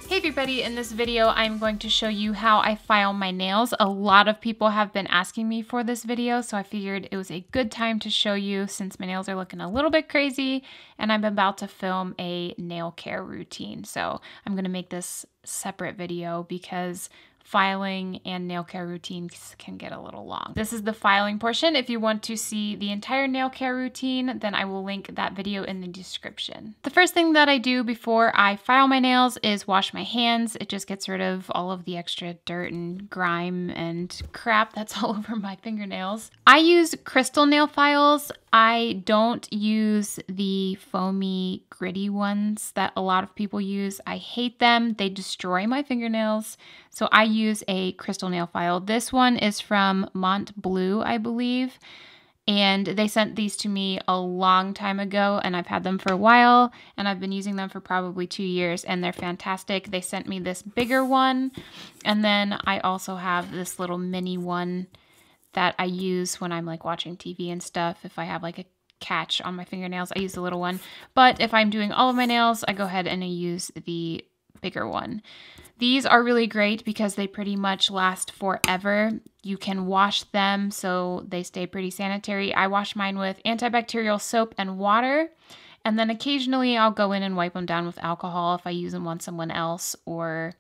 Hey everybody, in this video I'm going to show you how I file my nails. A lot of people have been asking me for this video, so I figured it was a good time to show you since my nails are looking a little bit crazy and I'm about to film a nail care routine. So I'm going to make this separate video because filing and nail care routines can get a little long. This is the filing portion. If you want to see the entire nail care routine, then I will link that video in the description. The first thing that I do before I file my nails is wash my hands. It just gets rid of all of the extra dirt and grime and crap that's all over my fingernails. I use crystal nail files. I don't use the foamy, gritty ones that a lot of people use. I hate them. They destroy my fingernails. So I use a crystal nail file. This one is from Mont Bleu, I believe. And they sent these to me a long time ago, and I've had them for a while, and I've been using them for probably 2 years, and they're fantastic. They sent me this bigger one, and then I also have this little mini one that I use when I'm like watching TV and stuff. If I have like a catch on my fingernails, I use the little one. But if I'm doing all of my nails, I go ahead and I use the bigger one. These are really great because they pretty much last forever. You can wash them so they stay pretty sanitary. I wash mine with antibacterial soap and water, and then occasionally I'll go in and wipe them down with alcohol if I use them on someone else or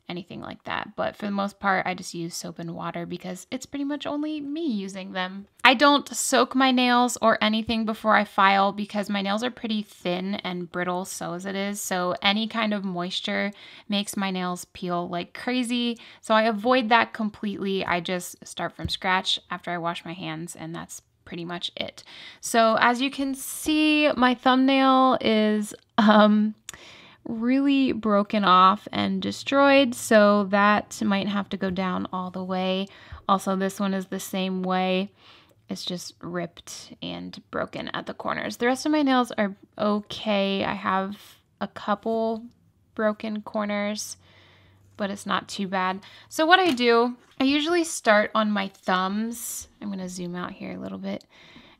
anything like that. But for the most part, I just use soap and water because it's pretty much only me using them. I don't soak my nails or anything before I file because my nails are pretty thin and brittle so as it is. So any kind of moisture makes my nails peel like crazy. So I avoid that completely. I just start from scratch after I wash my hands, and that's pretty much it. So as you can see, my thumbnail is really broken off and destroyed, so that might have to go down all the way. Also, this one is the same way. It's just ripped and broken at the corners. The rest of my nails are okay. I have a couple broken corners, but it's not too bad. So what I do, I usually start on my thumbs. I'm going to zoom out here a little bit.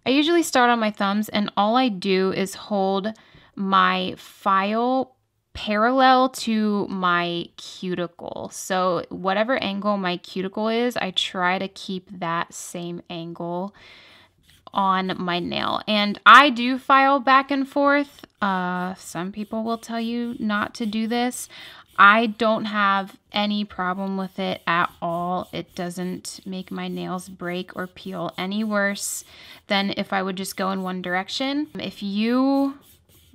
I usually start on my thumbs, and all I do is hold my file parallel to my cuticle. So whatever angle my cuticle is, I try to keep that same angle on my nail. And I do file back and forth. Some people will tell you not to do this. I don't have any problem with it at all. It doesn't make my nails break or peel any worse than if I would just go in one direction. If you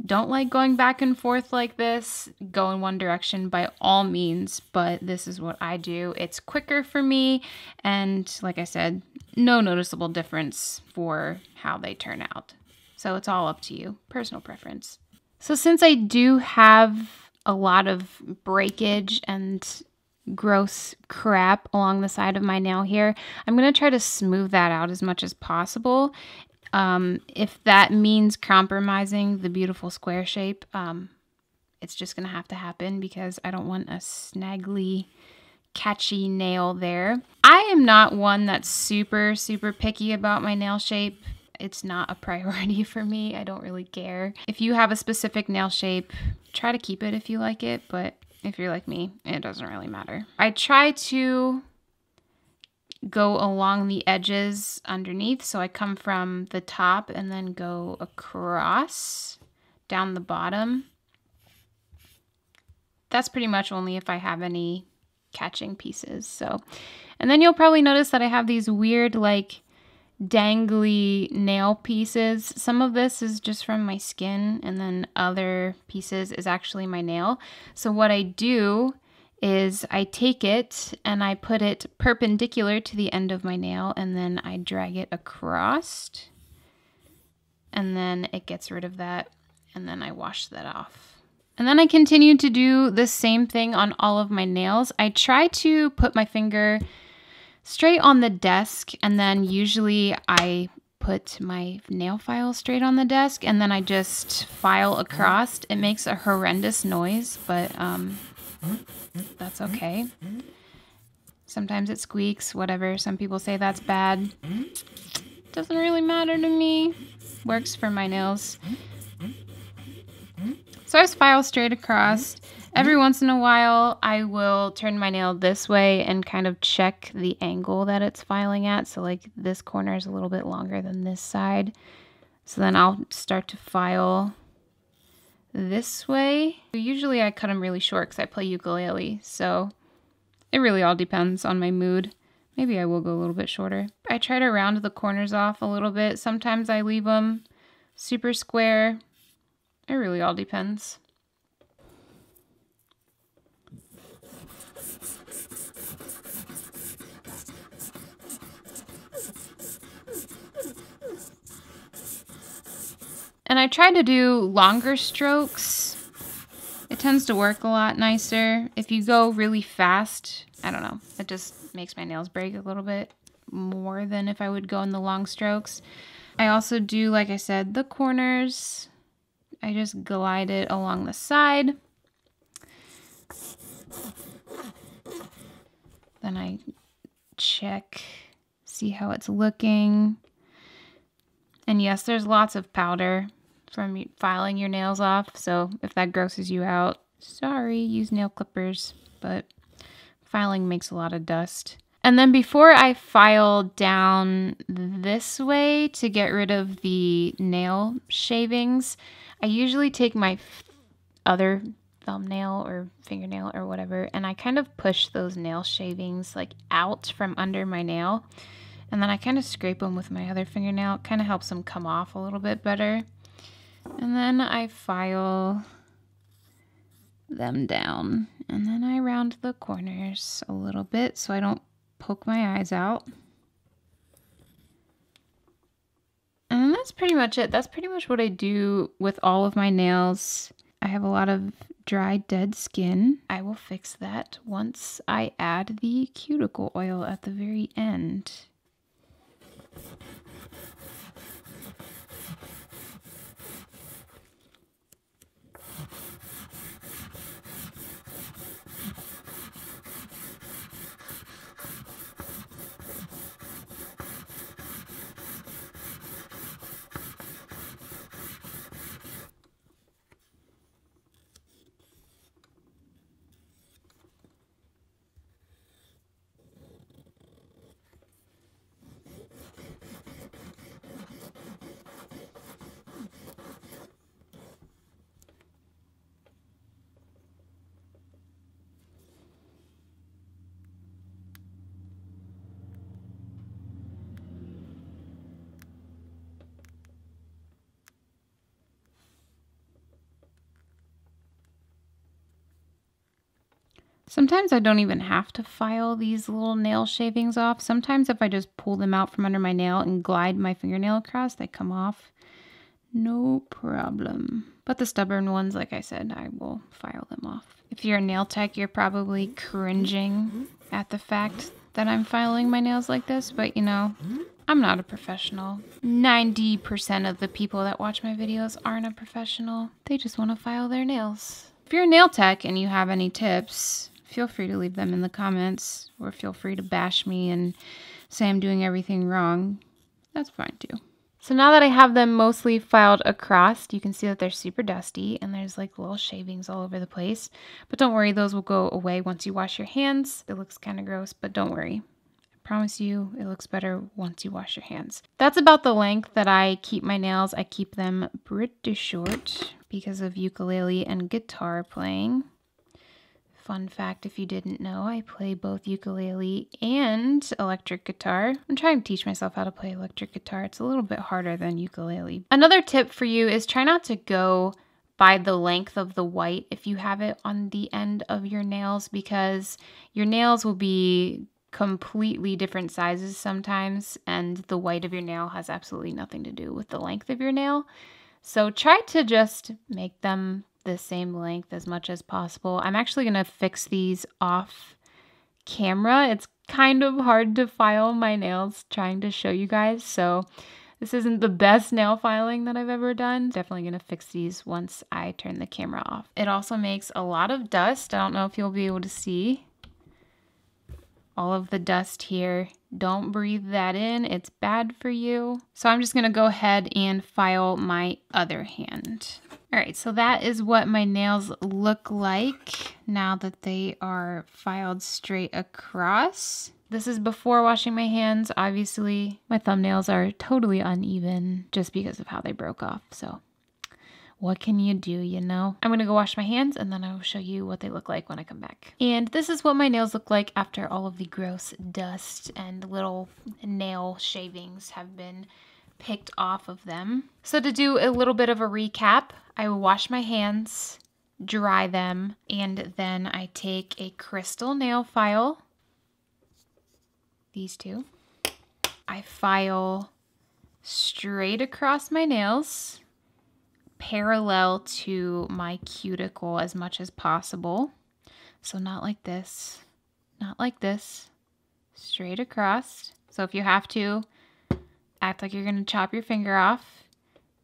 don't like going back and forth like this, go in one direction by all means, but this is what I do. It's quicker for me, and like I said, no noticeable difference for how they turn out. So it's all up to you, personal preference. So since I do have a lot of breakage and gross crap along the side of my nail here, I'm going to try to smooth that out as much as possible. If that means compromising the beautiful square shape, it's just going to have to happen because I don't want a snaggly, catchy nail there. I am not one that's super picky about my nail shape. It's not a priority for me. I don't really care. If you have a specific nail shape, try to keep it if you like it, but if you're like me, it doesn't really matter. I try to go along the edges underneath. So I come from the top and then go across down the bottom. That's pretty much only if I have any catching pieces. So, and then you'll probably notice that I have these weird like dangly nail pieces. Some of this is just from my skin, and then other pieces is actually my nail. So what I do is I take it and I put it perpendicular to the end of my nail, and then I drag it across, and then it gets rid of that, and then I wash that off. And then I continue to do the same thing on all of my nails. I try to put my finger straight on the desk, and then usually I put my nail file straight on the desk, and then I just file across. It makes a horrendous noise, but that's okay. Sometimes it squeaks, whatever. Some people say that's bad. Doesn't really matter to me. Works for my nails. So I just file straight across. Every once in a while, I will turn my nail this way and kind of check the angle that it's filing at. So like this corner is a little bit longer than this side. So then I'll start to file this way. Usually I cut them really short because I play ukulele. So it really all depends on my mood. Maybe I will go a little bit shorter. I try to round the corners off a little bit. Sometimes I leave them super square. It really all depends. And I try to do longer strokes. It tends to work a lot nicer. If you go really fast, I don't know, it just makes my nails break a little bit more than if I would go in the long strokes. I also do, like I said, the corners. I just glide it along the side. Then I check, see how it's looking. And yes, there's lots of powder from filing your nails off. So if that grosses you out, sorry, use nail clippers. But filing makes a lot of dust. And then before I file down this way to get rid of the nail shavings, I usually take my other thumbnail or fingernail or whatever, and I kind of push those nail shavings like out from under my nail. And then I kind of scrape them with my other fingernail. It kind of helps them come off a little bit better. And then I file them down. And then I round the corners a little bit so I don't poke my eyes out. And that's pretty much it. That's pretty much what I do with all of my nails. I have a lot of dry, dead skin. I will fix that once I add the cuticle oil at the very end. Sometimes I don't even have to file these little nail shavings off. Sometimes if I just pull them out from under my nail and glide my fingernail across, they come off. No problem. But the stubborn ones, like I said, I will file them off. If you're a nail tech, you're probably cringing at the fact that I'm filing my nails like this, but you know, I'm not a professional. 90% of the people that watch my videos aren't a professional. They just want to file their nails. If you're a nail tech and you have any tips, feel free to leave them in the comments, or feel free to bash me and say I'm doing everything wrong. That's fine too. So now that I have them mostly filed across, you can see that they're super dusty and there's like little shavings all over the place. But don't worry, those will go away once you wash your hands. It looks kind of gross, but don't worry. I promise you it looks better once you wash your hands. That's about the length that I keep my nails. I keep them pretty short because of ukulele and guitar playing. Fun fact, if you didn't know, I play both ukulele and electric guitar. I'm trying to teach myself how to play electric guitar. It's a little bit harder than ukulele. Another tip for you is try not to go by the length of the white if you have it on the end of your nails, because your nails will be completely different sizes sometimes, and the white of your nail has absolutely nothing to do with the length of your nail. So try to just make them the same length as much as possible. I'm actually going to fix these off camera. It's kind of hard to file my nails trying to show you guys, so this isn't the best nail filing that I've ever done. Definitely going to fix these once I turn the camera off. It also makes a lot of dust. I don't know if you'll be able to see all of the dust here. Don't breathe that in. It's bad for you. So I'm just going to go ahead and file my other hand. All right, so that is what my nails look like now that they are filed straight across. This is before washing my hands. Obviously, my thumbnails are totally uneven just because of how they broke off. So what can you do, you know? I'm gonna go wash my hands and then I will show you what they look like when I come back. And this is what my nails look like after all of the gross dust and little nail shavings have been picked off of them. So to do a little bit of a recap, I will wash my hands, dry them, and then I take a crystal nail file, these two. I file straight across my nails, parallel to my cuticle as much as possible. So not like this, not like this, straight across. So if you have to, act like you're going to chop your finger off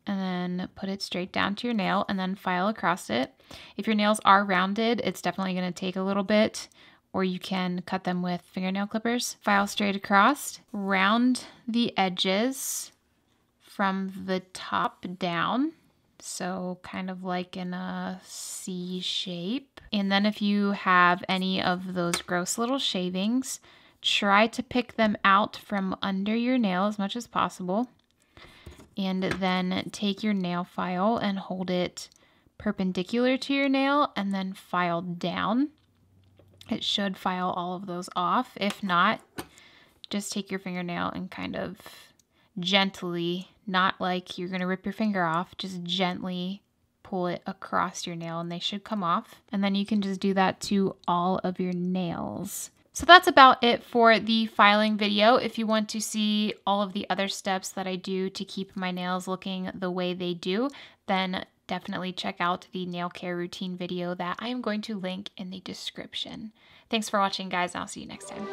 and then put it straight down to your nail and then file across it. If your nails are rounded, it's definitely going to take a little bit, or you can cut them with fingernail clippers. File straight across, round the edges from the top down. So kind of like in a C shape. And then if you have any of those gross little shavings, try to pick them out from under your nail as much as possible. And then take your nail file and hold it perpendicular to your nail and then file down. It should file all of those off. If not, just take your fingernail and kind of gently, not like you're going to rip your finger off, just gently pull it across your nail and they should come off. And then you can just do that to all of your nails. So that's about it for the filing video. If you want to see all of the other steps that I do to keep my nails looking the way they do, then definitely check out the nail care routine video that I am going to link in the description. Thanks for watching, guys, and I'll see you next time.